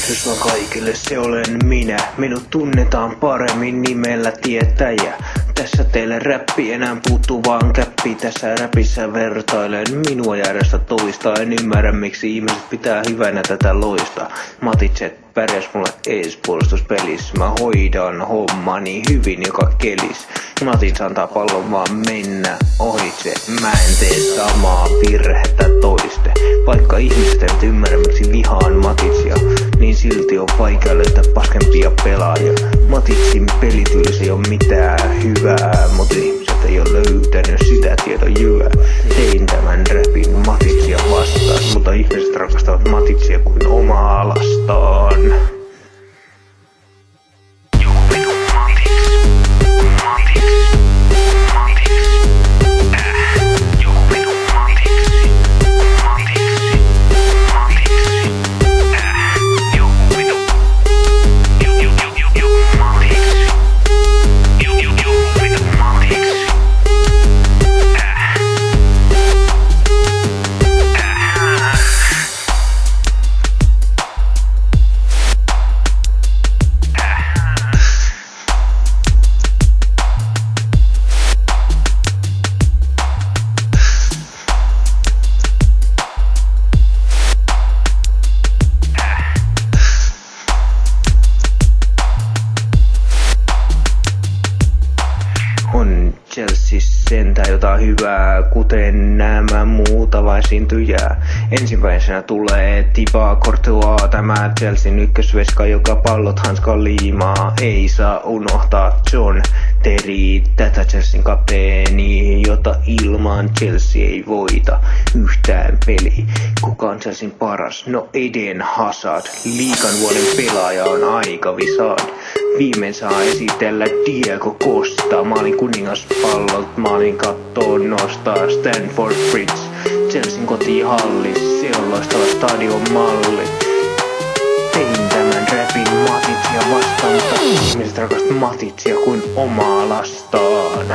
Tervehdys vaan kaikille, se olen minä. Minut tunnetaan paremmin nimellä tietäjä. Tässä teille räppi, enää puuttuu vaan käppi. Tässä räpissä vertailen minua ja erästä toista. En ymmärrä miksi ihmiset pitää hyvänä tätä loista. Matitset pärjäs mulle ees puolustuspelissä. Mä hoidan hommani hyvin joka kelis. Matits antaa pallon vaan mennä ohitse. Mä en tee samaa virhettä toiste. Vaikka ihmiset eivät ymmärrä miksi vihaan Matitsia, niin silti on vaikea löytää paskempia pelaajia. Matitsin pelityylissä ei oo mitään hyvää, mut ihmiset ei oo löytänyt sitä tiedon jyvää. Tein tämän räpin Matitsia vastaan, mutta ihmiset rakastavat Matitsia kuin omaa alastaan. On Chelsea sentään jotain hyvää, kuten nämä muuta vai esiintyjää. Ensimmäisenä tulee Thibaut Courtois, tämä Chelsean ykkösveska, joka pallot hanskaan liimaa. Ei saa unohtaa John Terry, tätä Chelsean kapteeni, jota ilman Chelsea ei voita yhtään peliä. Kuka on Chelsean paras? No Eden Hazard. Liigan vuoden pelaaja on aika Visard. Viimein saa esitellä Diego Costa. Maalin kuningaspallot, maalin kattoon nostaa Stamford Bridge. Chelsean kotihallis, se on loistava stadion malli. Tein tämän räpin Matitsia vastaan, mutta ihmiset rakastat Matitsia kuin omaa lastaan.